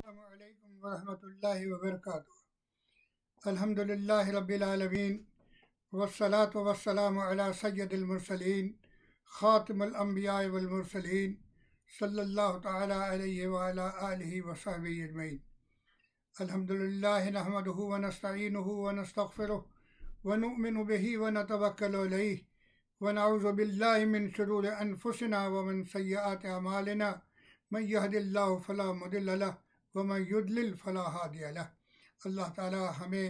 السلام علیکم ورحمۃ اللہ وبرکاتہ۔ الحمد للہ رب العالمین والصلاة والسلام علی سید المرسلین خاتم الانبیاء والمرسلین صلی اللہ تعالی علیہ وعلی آلہ وصحبہ اجمعین۔ الحمد للہ نحمدہ ونستعینہ ونستغفرہ ونؤمن بہ ونتوکل علیہ ونعوذ باللہ من شرور انفسنا ومن سیئات اعمالنا من یہد اللہ فلا مضل لہ ومن یضلل فلا ہادی لہ۔ اللہ تعالی ہمیں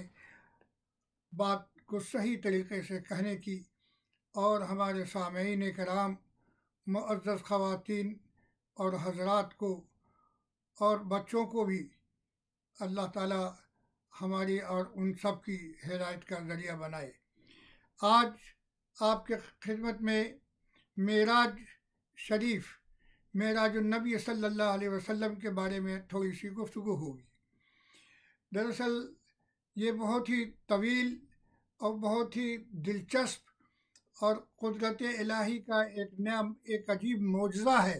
بات کو صحیح طریقے سے کہنے کی اور ہمارے سامعین کرام، معزز خواتین اور حضرات کو اور بچوں کو بھی اللہ تعالی ہماری اور ان سب کی ہدایت کا ذریعہ بنائے۔ آج آپ کے خدمت میں معراج شریف، معراج النبی صلی اللہ علیہ وسلم کے بارے میں تھوڑی سی گفتگو ہوگی۔ دراصل یہ بہت ہی طویل اور بہت ہی دلچسپ اور قدرت الہی کا ایک عجیب معجزہ ہے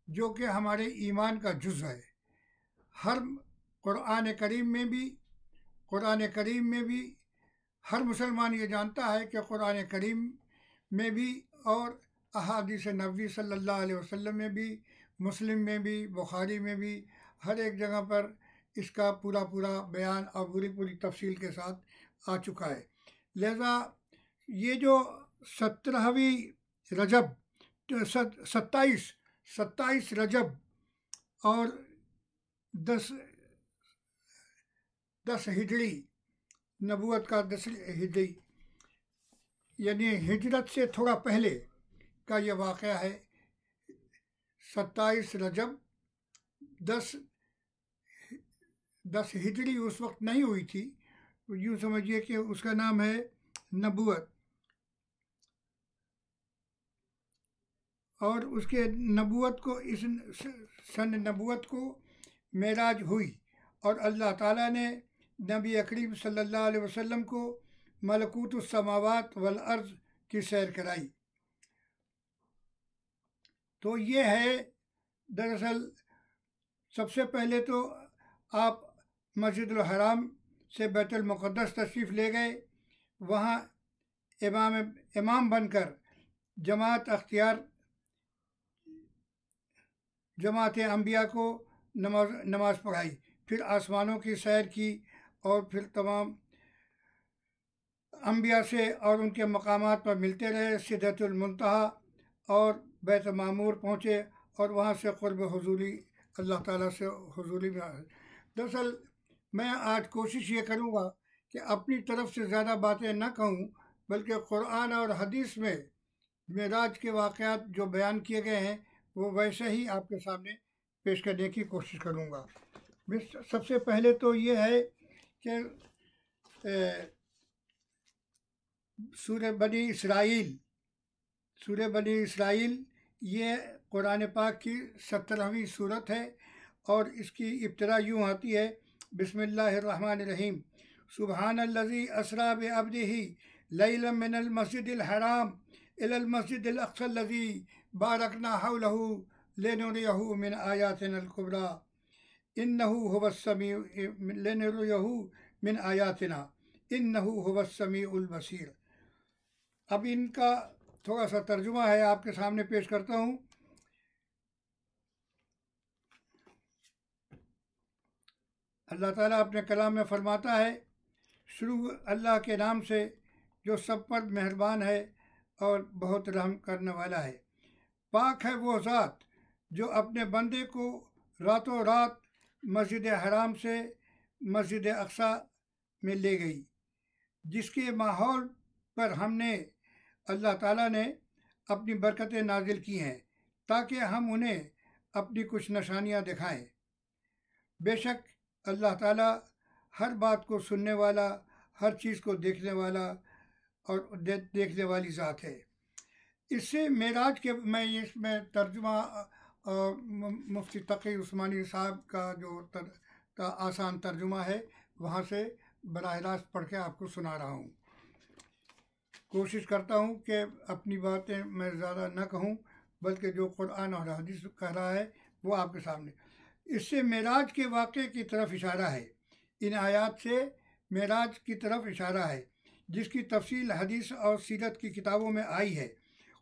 جو کہ ہمارے ایمان کا جز ہے۔ ہر قرآن کریم میں بھی ہر مسلمان یہ جانتا ہے کہ قرآن کریم میں بھی اور احادیث نبوی صلی اللہ علیہ وسلم میں بھی، مسلم میں بھی، بخاری میں بھی، ہر ایک جگہ پر اس کا پورا بیان اور پوری تفصیل کے ساتھ آ چکا ہے۔ لہذا یہ جو 27 رجب اور 10 ہجری، نبوت کا 10 ہجری یعنی ہجرت سے تھوڑا پہلے کا یہ واقعہ ہے۔ 27 رجب 10 ہجری اس وقت نہیں ہوئی تھی، یوں سمجھیے کہ اس کا نام ہے نبوت، اور اس کے نبوت کو اس سن نبوت کو معراج ہوئی، اور اللہ تعالیٰ نے نبی کریم صلی اللہ علیہ وسلم کو ملکوت السماوات والارض کی سیر کرائی۔ تو یہ ہے دراصل سب سے پہلے تو آپ مسجد الحرام سے بیت المقدس تشریف لے گئے، وہاں امام بن کر جماعت انبیاء کو نماز پڑھائی، پھر آسمانوں کی سیر کی، اور پھر تمام انبیاء سے اور ان کے مقامات پر ملتے رہے، سدرۃ المنتہا اور بیت معمور پہنچے، اور وہاں سے قرب حضوری اللہ تعالیٰ سے حضوری میں آئے۔ دراصل میں آج کوشش یہ کروں گا کہ اپنی طرف سے زیادہ باتیں نہ کہوں، بلکہ قرآن اور حدیث میں معراج کے واقعات جو بیان کیے گئے ہیں وہ ویسے ہی آپ کے سامنے پیش کرنے کی کوشش کروں گا۔ سب سے پہلے تو یہ ہے کہ سورہ بنی اسرائیل یہ قرآن پاک کی 17ویں صورت ہے، اور اس کی ابتدا یوں آتی ہے: بسم اللہ الرحمن الرحیم، سبحان الذی اسریٰ بعبدہ لیلا من المسجد الحرام الی المسجد الاقصی الذی بارکنا حولہ لنریہ من آیاتنا الکبریٰ انہ هو السمیع البصیر۔ اب ان کا تھوڑا سا ترجمہ ہے، آپ کے سامنے پیش کرتا ہوں۔ اللہ تعالیٰ اپنے کلام میں فرماتا ہے: شروع اللہ کے نام سے جو سب پر مہربان ہے اور بہت رحم کرنے والا ہے۔ پاک ہے وہ ذات جو اپنے بندے کو راتوں رات مسجد حرام سے مسجد اقصی میں لے گئی، جس کے ماحول پر ہم نے اللہ تعالیٰ نے اپنی برکتیں نازل کی ہیں تاکہ ہم انہیں اپنی کچھ نشانیاں دکھائیں۔ بے شک اللہ تعالیٰ ہر بات کو سننے والا، ہر چیز کو دیکھنے والا اور دیکھنے والی ذات ہے۔ اس سے معراج کے اس میں ترجمہ مفتی تقی عثمانی صاحب کا جو آسان ترجمہ ہے وہاں سے براہ راست پڑھ کے آپ کو سنا رہا ہوں۔ کوشش کرتا ہوں کہ اپنی باتیں میں زیادہ نہ کہوں، بلکہ جو قرآن اور حدیث کہہ رہا ہے وہ آپ کے سامنے۔ اس سے معراج کے واقعے کی طرف اشارہ ہے، ان آیات سے معراج کی طرف اشارہ ہے، جس کی تفصیل حدیث اور سیرت کی کتابوں میں آئی ہے۔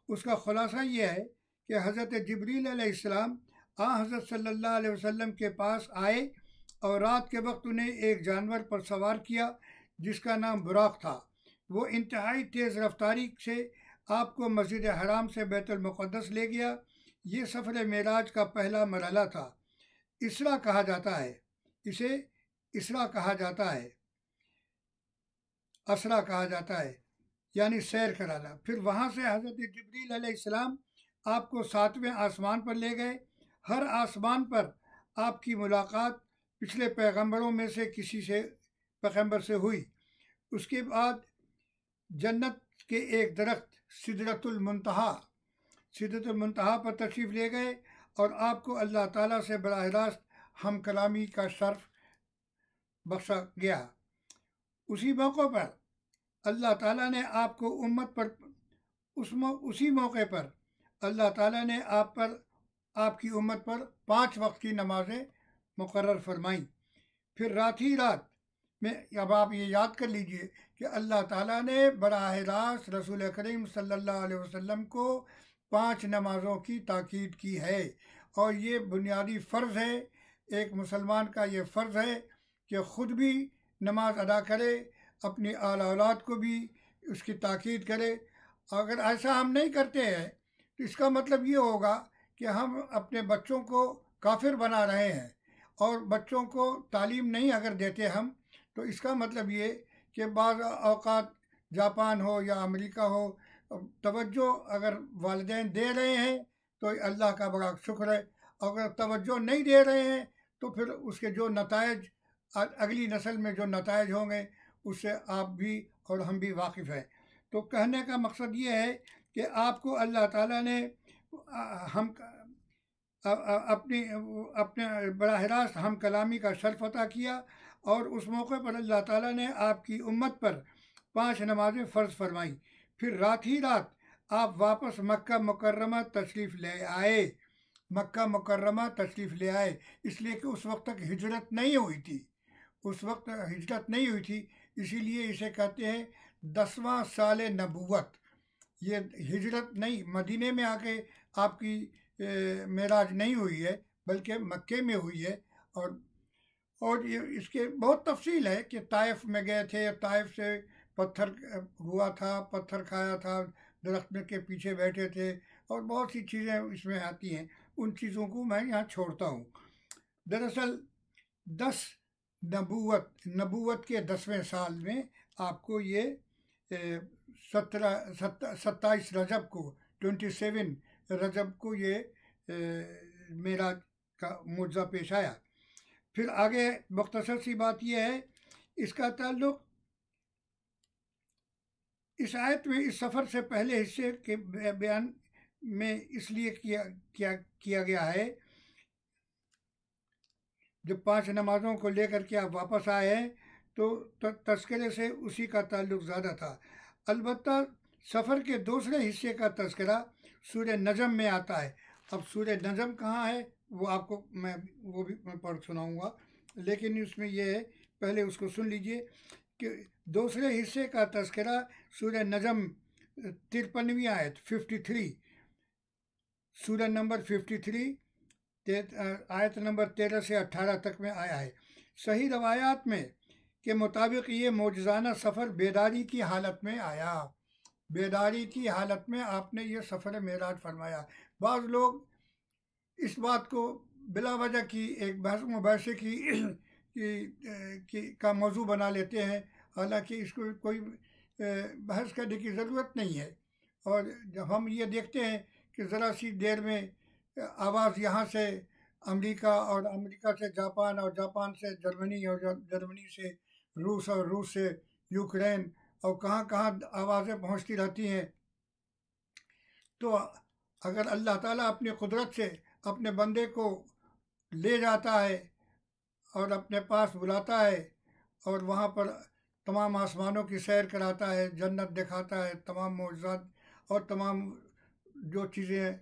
اس کا خلاصہ یہ ہے کہ حضرت جبریل علیہ السلام حضرت صلی اللہ علیہ وسلم کے پاس آئے اور رات کے وقت انہیں ایک جانور پر سوار کیا جس کا نام براق تھا۔ وہ انتہائی تیز رفتاری سے آپ کو مسجد حرام سے بیت المقدس لے گیا۔ یہ سفر معراج کا پہلا مرحلہ تھا۔ اسرا کہا جاتا ہے، اسے اسرا کہا جاتا ہے، اسرا کہا جاتا ہے، یعنی سیر کرانا۔ پھر وہاں سے حضرت جبریل علیہ السلام آپ کو 7ویں آسمان پر لے گئے۔ ہر آسمان پر آپ کی ملاقات پچھلے پیغمبروں میں سے کسی سے پیغمبر سے ہوئی۔ اس کے بعد جنت کے ایک درخت سدرۃ المنتہا پر تشریف لے گئے اور آپ کو اللہ تعالیٰ سے براہ راست ہم کلامی کا شرف بخشا گیا۔ اسی موقع پر اللہ تعالیٰ نے آپ کو اسی موقع پر اللہ تعالیٰ نے آپ کی امت پر 5 وقت کی نمازیں مقرر فرمائیں۔ پھر رات ہی رات میں، اب آپ یہ یاد کر لیجئے کہ اللہ تعالیٰ نے براہ راست رسول کریم صلی اللہ علیہ وسلم کو 5 نمازوں کی تاکید کی ہے، اور یہ بنیادی فرض ہے۔ ایک مسلمان کا یہ فرض ہے کہ خود بھی نماز ادا کرے، اپنی آل اولاد کو بھی اس کی تاکید کرے۔ اگر ایسا ہم نہیں کرتے ہیں تو اس کا مطلب یہ ہوگا کہ ہم اپنے بچوں کو کافر بنا رہے ہیں، اور بچوں کو تعلیم نہیں اگر دیتے ہم، تو اس کا مطلب یہ کہ بعض اوقات جاپان ہو یا امریکہ ہو، توجہ اگر والدین دے رہے ہیں تو اللہ کا بڑا شکر ہے، اگر توجہ نہیں دے رہے ہیں تو پھر اس کے جو نتائج اگلی نسل میں جو نتائج ہوں گے اس سے آپ بھی اور ہم بھی واقف ہیں۔ تو کہنے کا مقصد یہ ہے کہ آپ کو اللہ تعالیٰ نے اپنے براہ راست ہم کلامی کا شرف عطا کیا، اور اس موقع پر اللہ تعالیٰ نے آپ کی امت پر 5 نمازیں فرض فرمائیں۔ پھر رات ہی رات آپ واپس مکہ مکرمہ تشریف لے آئے۔ مکہ مکرمہ تشریف لے آئے اس لیے کہ اس وقت تک ہجرت نہیں ہوئی تھی، اسی لیے اسے کہتے ہیں 10واں سال نبوت۔ یہ ہجرت نہیں، مدینے میں آ کے آپ کی معراج نہیں ہوئی ہے، بلکہ مکے میں ہوئی ہے۔ اور یہ اس کے بہت تفصیل ہے کہ طائف میں گئے تھے، طائف سے پتھر ہوا تھا، پتھر کھایا تھا، درخت کے پیچھے بیٹھے تھے، اور بہت سی چیزیں اس میں آتی ہیں۔ ان چیزوں کو میں یہاں چھوڑتا ہوں۔ دراصل نبوت کے 10ویں سال میں آپ کو یہ 27 رجب کو 27 رجب کو یہ معراج کا معجزہ پیش آیا۔ پھر آگے مختصر سی بات یہ ہے، اس کا تعلق اس آیت میں اس سفر سے پہلے حصے کے بیان میں اس لیے کیا گیا ہے، جب 5 نمازوں کو لے کر کے آپ واپس آئے ہیں تو تذکرے سے اسی کا تعلق زیادہ تھا۔ البتہ سفر کے دوسرے حصے کا تذکرہ سورہ نجم میں آتا ہے۔ اب سورہ نجم کہاں ہے وہ آپ کو وہ بھی میں پڑھ سناؤں گا، لیکن اس میں یہ ہے، پہلے اس کو سن لیجئے کہ دوسرے حصے کا تذکرہ سورہ نجم 53ویں آیت 53، سورہ نمبر 53 آیت نمبر 13 سے 18 تک میں آیا ہے۔ صحیح روایات میں کے مطابق یہ معجزانہ سفر بیداری کی حالت میں آیا، بیداری کی حالت میں آپ نے یہ سفر معراج فرمایا۔ بعض لوگ اس بات کو بلا وجہ کی ایک بحث مباحثے کا موضوع بنا لیتے ہیں، حالانکہ اس کو کوئی بحث کرنے کی ضرورت نہیں ہے۔ اور جب ہم یہ دیکھتے ہیں کہ ذرا سی دیر میں آواز یہاں سے امریکہ، اور امریکہ سے جاپان، اور جاپان سے جرمنی، اور جرمنی سے روس، اور روس سے یوکرین، اور کہاں کہاں آوازیں پہنچتی رہتی ہیں، تو اگر اللہ تعالیٰ اپنی قدرت سے اپنے بندے کو لے جاتا ہے اور اپنے پاس بلاتا ہے، اور وہاں پر تمام آسمانوں کی سیر کراتا ہے، جنت دکھاتا ہے، تمام معجزات اور تمام جو چیزیں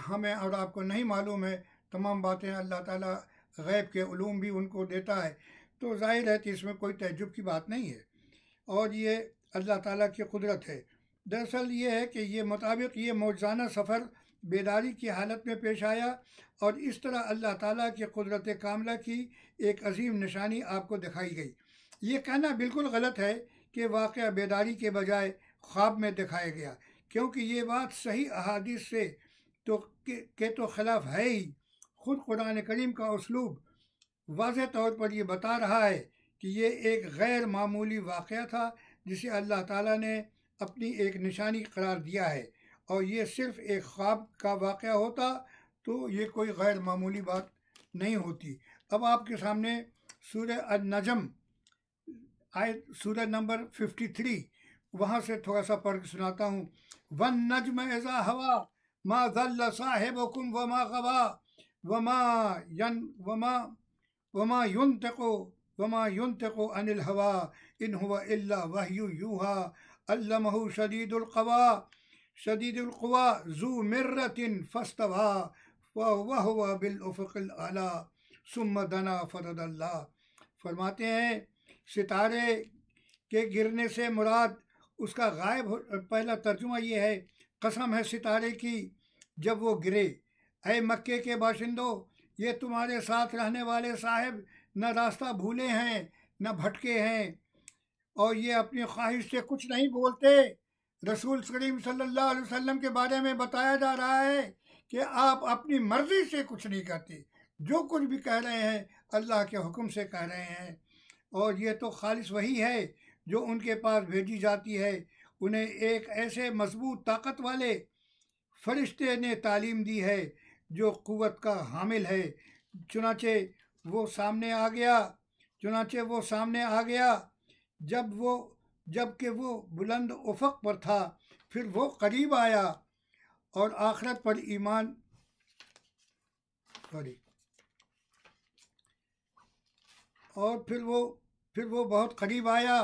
ہمیں اور آپ کو نہیں معلوم ہے، تمام باتیں اللہ تعالیٰ غیب کے علوم بھی ان کو دیتا ہے، تو ظاہر ہے کہ اس میں کوئی تعجب کی بات نہیں ہے، اور یہ اللہ تعالیٰ کی قدرت ہے۔ دراصل یہ ہے کہ یہ مطابق یہ معجزانہ سفر بیداری کی حالت میں پیش آیا، اور اس طرح اللہ تعالیٰ کی قدرت کاملہ کی ایک عظیم نشانی آپ کو دکھائی گئی۔ یہ کہنا بالکل غلط ہے کہ واقعہ بیداری کے بجائے خواب میں دکھایا گیا، کیونکہ یہ بات صحیح احادیث سے تو خلاف ہے ہی۔ خود قرآن کریم کا اسلوب واضح طور پر یہ بتا رہا ہے کہ یہ ایک غیر معمولی واقعہ تھا جسے اللہ تعالیٰ نے اپنی ایک نشانی قرار دیا ہے، اور یہ صرف ایک خواب کا واقعہ ہوتا تو یہ کوئی غیر معمولی بات نہیں ہوتی۔ اب آپ کے سامنے سورہ النجم آیت سورہ نمبر 53 وہاں سے تھوڑا سا پڑھ کے سناتا ہوں۔ وَالنَّجْمَ إِذَا هَوَىٰ مَا ضَلَّ صَاحِبُكُمْ وَمَا غَوَىٰ وَمَا يُنْطِقُ عَنِ الْهَوَىٰ إِنْ هُوَ إِلَّا وَحْيٌ يُوحَىٰ عَلَّمَهُ شَدِيدُ الْقُوَىٰ ذُو مِرَّةٍ فَاسْتَوَىٰ وَهُوَ بِالْأُفُقِ الْأَعْلَىٰ ثُمَّ دَنَا فَتَدَلَّىٰ اللہ فرماتے ہیں ستارے کے گرنے سے مراد اس کا غائب پہلا ترجمہ یہ ہے، قسم ہے ستارے کی جب وہ گرے، اے مکے کے باشندوں، یہ تمہارے ساتھ رہنے والے صاحب نہ راستہ بھولے ہیں نہ بھٹکے ہیں، اور یہ اپنی خواہش سے کچھ نہیں بولتے۔ رسول کریم صلی اللہ علیہ وسلم کے بارے میں بتایا جا رہا ہے کہ آپ اپنی مرضی سے کچھ نہیں کرتے، جو کچھ بھی کہہ رہے ہیں اللہ کے حکم سے کہہ رہے ہیں، اور یہ تو خالص وہی ہے جو ان کے پاس بھیجی جاتی ہے۔ انہیں ایک ایسے مضبوط طاقت والے فرشتے نے تعلیم دی ہے جو قوت کا حامل ہے، چنانچہ وہ سامنے آ گیا جب کہ وہ بلند افق پر تھا، پھر وہ قریب آیا اور آخرت پر ایمان اور پھر وہ بہت قریب آیا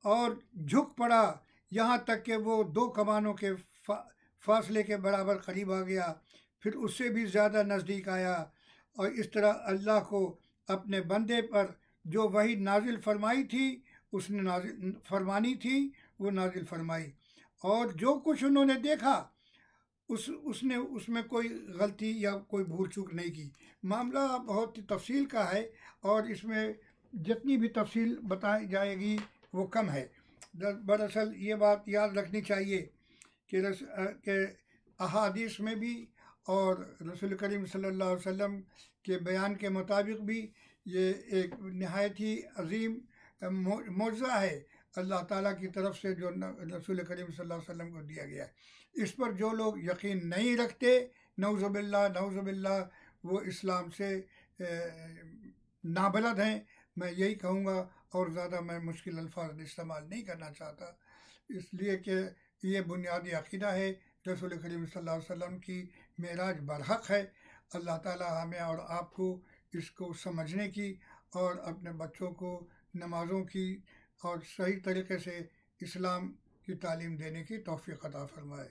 اور جھک پڑا، یہاں تک کہ وہ 2 کمانوں کے فاصلے کے برابر قریب آ گیا، پھر اس سے بھی زیادہ نزدیک آیا، اور اس طرح اللہ کو اپنے بندے پر جو وحی نازل فرمائی تھی وہ نازل فرمائی، اور جو کچھ انہوں نے دیکھا اس میں کوئی غلطی یا کوئی بھول چوک نہیں کی۔ معاملہ بہت تفصیل کا ہے، اور اس میں جتنی بھی تفصیل بتائی جائے گی وہ کم ہے۔ دراصل یہ بات یاد رکھنی چاہیے کہ احادیث میں بھی اور رسول کریم صلی اللہ علیہ وسلم کے بیان کے مطابق بھی یہ ایک نہایت ہی عظیم معجزہ ہے اللہ تعالیٰ کی طرف سے جو رسول کریم صلی اللہ علیہ وسلم کو دیا گیا ہے۔ اس پر جو لوگ یقین نہیں رکھتے، نعوذ باللہ وہ اسلام سے نابلد ہیں، میں یہی کہوں گا، اور زیادہ میں مشکل الفاظ استعمال نہیں کرنا چاہتا، اس لیے کہ یہ بنیادی عقیدہ ہے۔ رسول کریم صلی اللہ علیہ وسلم کی معراج برحق ہے۔ اللہ تعالیٰ ہمیں اور آپ کو اس کو سمجھنے کی اور اپنے بچوں کو نمازوں کی اور صحیح طریقے سے اسلام کی تعلیم دینے کی توفیق عطا فرمائے۔